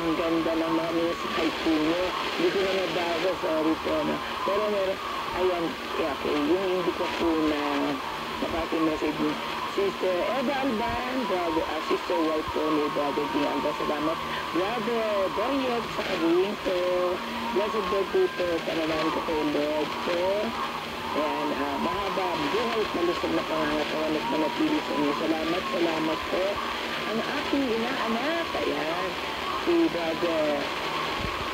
ang ganda ng mga musical po nyo. Hindi ko na nabasa, sorry po, no? Pero meron, ayan, okay, yung hindi ko po na message ni Sister Eva Alban, brother, Sister White po ni Brother D. Alba. Salamat, Brother Doriot sa kabuhin ko. Blessed day po ito, pananahan ko po, Lord po. Ayan, mahaba, buhay at malusog na pangangatawan at manatili sa inyo. Salamat, salamat po. Ang aking inaanak, ayan, si Brother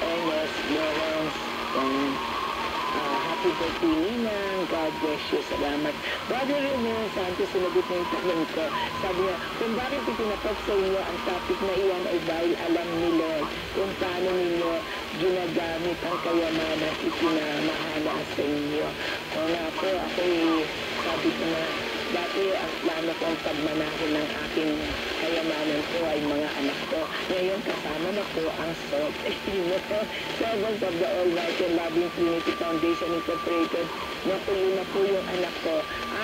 Ernest Lawrence, and happy birthday, Ninang. God bless you. Salamat. Brother Rene Santos, sinagot na yung tanong ko. Sabi niya, kung bakit itinatap sa inyo ang topic na iyan ay dahil alam ni Lord kung paano ninyo ginagamit ang kayamanan itinamahala sa inyo. O nga po, sabi ko na, dati ang plano ko ang pagmanahin ng aking kayamanan ko ay mga anak ko. Ngayon kasama na po ang SOT. Servants of the Almighty and Loving Trinity Foundation Incorporated. Natuloy na po yung anak ko.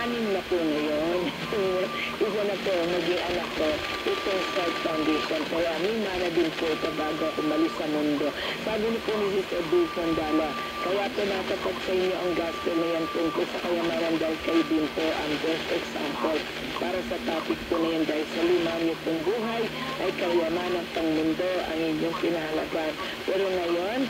6 na po ngayon. Isa na po maging anak ko. Itong SOT Foundation. Kaya may mana din po ito bago ako malis sa mundo. Sabi ni po ni Sister Dulce Mandala, kaya po natapag sa inyo ang gospel na yan tungkol sa kayamanan dahil kayo din po ang best example para sa topic po na yan dahil sa lima niyo pong buhay ay kayamanan pang mundo ang inyong pinahalagan. Pero ngayon,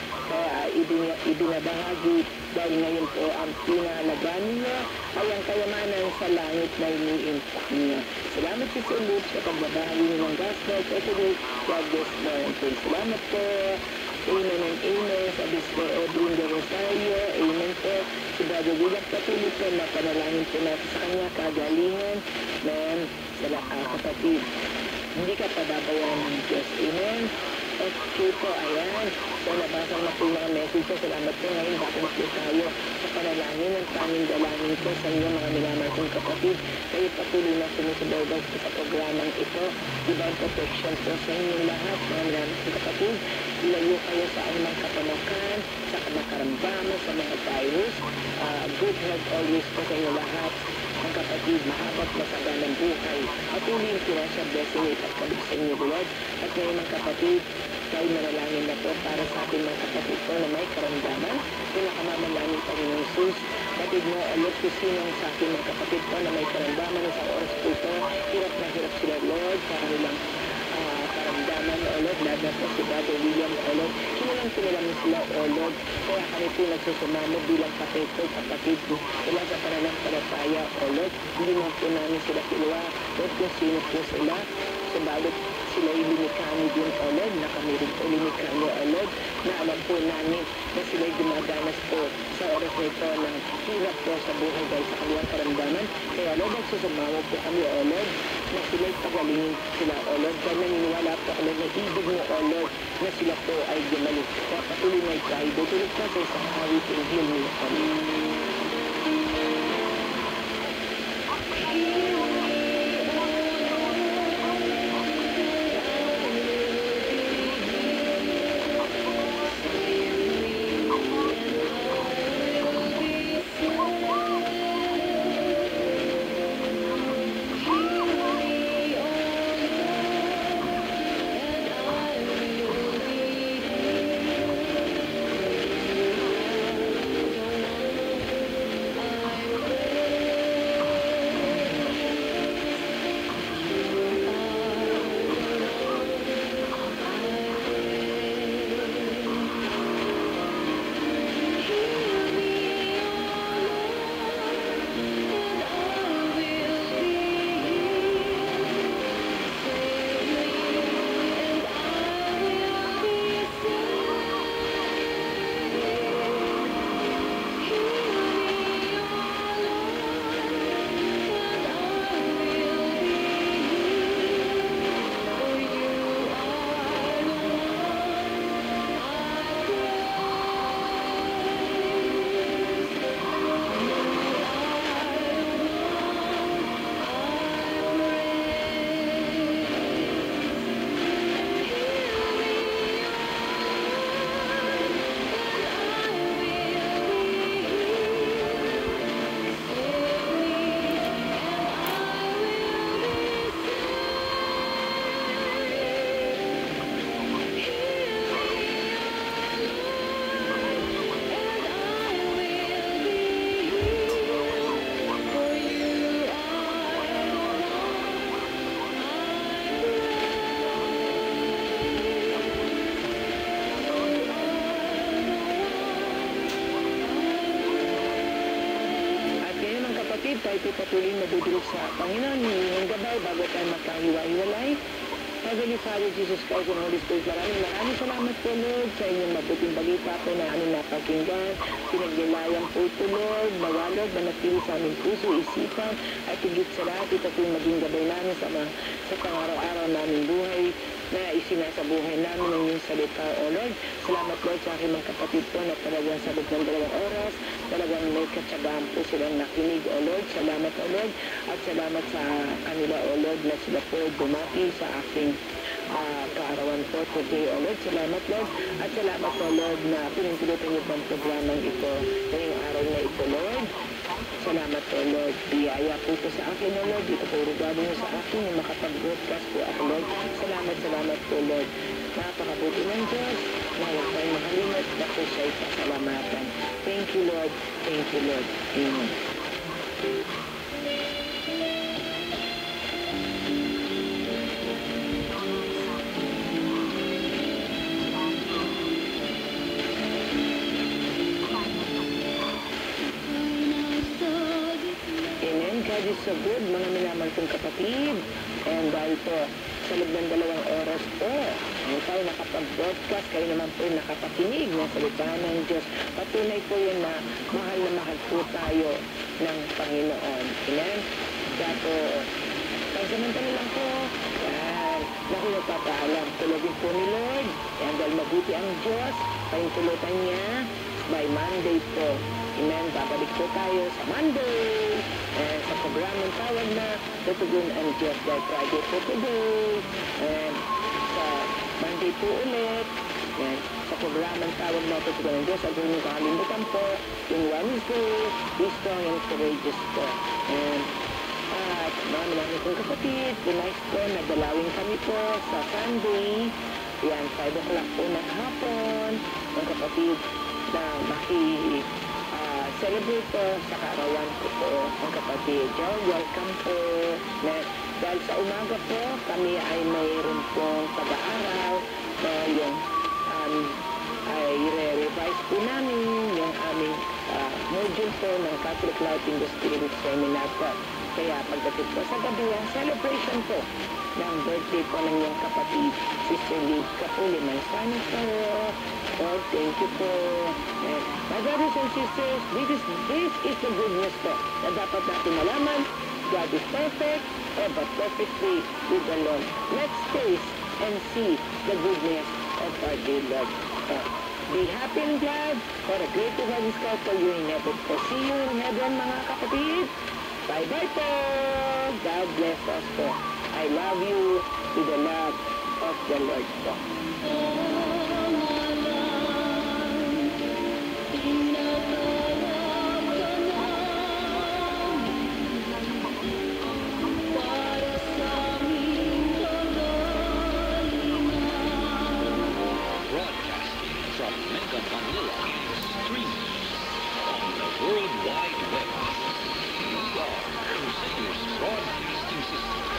ibinabahagi dahil ngayon po ang pinahalagan niyo ay ang kayamanan sa langit na iniimpact niyo. Salamat po sa Lord sa pagbabahagi niyo ng gospel. So today, God bless you. Salamat po. Amen and amen. Sabi ko, Edwin de Rosario. Amen po. Si Brother William patuloy po na panalangin po natin sa kanya, kagalingan, kapatid. Hindi ka pababayaan ng Diyos. Amen. Okay po, ayan. So, nabasa na po yung mga message ko. Salamat po ngayon. Bakit po tayo sa panalangin ng tanging dalangin ko sa inyo, mga minamahal kong kapatid. Kayo patuloy na sumusubaybay po sa programang ito. Divine protection po sa inyong lahat, mga minamahal kong kapatid. Ilayo kayo sa anumang kapanakan, sa kamakaramdaman, sa mga virus. Good health always po sa inyo lahat. Ang kapatid, mahabat masaganang buhay. Patuloy yung pinasya blessing ipagkalip sa inyo, Lord. At ngayon mga kapatid, tayo manalangin na po para sa ating mga kapatid po na may karamdaman. Pinakamamalangin pa rin ng Jesus. Kapatid mo, alam ko sinong sa ating mga kapatid po na may karamdaman sa oras po ito. Hirap na hirap sila, Lord, sa kanilang karamdaman, O Lord, lahat na po si Brother William, O Lord. Kinilang sila, O Lord. Kaya kami po nagsusumamo bilang kapatid mo. Wala sa pananampalataya, O Lord. Hindi na po namin sila kiluwa. Lord, kung sino po sila. Sabalit sila ilinikani din, O Lord, na kami rin po ilinikani, O Lord, na alam po namin na sila'y dumadanas po sa oras na ito ng hirap po sa buhay dahil sa kanilang karamdaman. Kaya Lord, nagsusumawa po kami, O Lord, na sila'y pagalingin sila, O Lord. Kaya naniniwala po kami na ibig mo, O Lord, na sila po ay gumaling. Kaya patuloy na ikaw, tulog na sa isang awit and heal me kami. tayo patuloy madudulog sa Panginoon, hinging gabay bago tayo magkahiwa-hiwalay. Heavenly Father, Jesus Christ, and Holy Spirit, maraming salamat po, Lord, sa inyong mabuting balita po na aming napakinggan. Pinagnilayan po ito, Lord, nawa, Lord, manatili sa aming puso, isipan, at higit sa lahat, ito po yung maging gabay namin sa pang-araw-araw naming buhay na isinasabuhay namin ng iyong salita, O Lord. Salamat, Lord, sa aking mga kapatid po na talagang sa loob ng 2 oras, talagang may katsagaan po silang nakinig, O Lord. Salamat, O Lord, at salamat sa kanila, O Lord, na sila po bumati sa aking kaarawan po today, O Lord. Salamat, Lord, at salamat, O Lord, na pinintulutan niyo ang programang ito ngayong araw na ito, Lord. Salamat po, Lord. Biyaya po ito sa akin, O Lord. Dito po regalo niyo sa akin yung makapag-broadcast po ako, Lord. Salamat po, Lord. Napakabuti ng Diyos na huwag tayong makalimot na po siya'y pasalamatan. Thank you, Lord. Thank you, Lord. Amen. God is so good, mga minamahal kong kapatid. And dahil po, sa loob ng 2 oras po, ang tayo nakapag-broadcast, kayo naman po nakapakinig na salita ng Diyos. Patunay po yan na mahal po tayo ng Panginoon. Amen? Kaya po, pagsamantala lang po, yan, naku nagpapaalam, tulogin po ni Lord. Yan, dahil mabuti ang Diyos, pahintulutan niya by Monday po. Amen. Babalik po tayo sa Monday. Sa programang tawag na Tutugon ang Diyos. Dahil Friday po today. Sa Monday po ulit. Sa programang tawag na Tutugon ang Diyos. At huwag nyo kakalimutan po yung Wednesday, Be Strong and Courageous po. At mga kong kapatid, tonight po, nadalawin kami po sa Sunday. Yan, 5 o'clock po ng hapon. Mga kapatid na celebrate po sa kaarawan ko po, ang kapatid. Welcome po. Dahil sa umaga po, kami ay mayroon pong pag-aaral na yung ay re-revise po namin yung aming module po ng Catholic Life in the Spirit Seminar po. Kaya pagdating po sa gabi, ang celebration po ng birthday po ng iyong kapatid, Sister Liv Capuli Manzano po. Oh, thank you po. My brothers and sisters, this is the good news po na dapat natin malaman. God is perfect, but perfectly with the Lord. Let's taste and see the goodness of our dear Lord. Be happy and glad for a great God is called for you in heaven. So see you in heaven, mga kapatid. Bye-bye po. God bless us po. I love you with the love of the Lord po. World Wide Web. We are Crusaders Broadcasting System.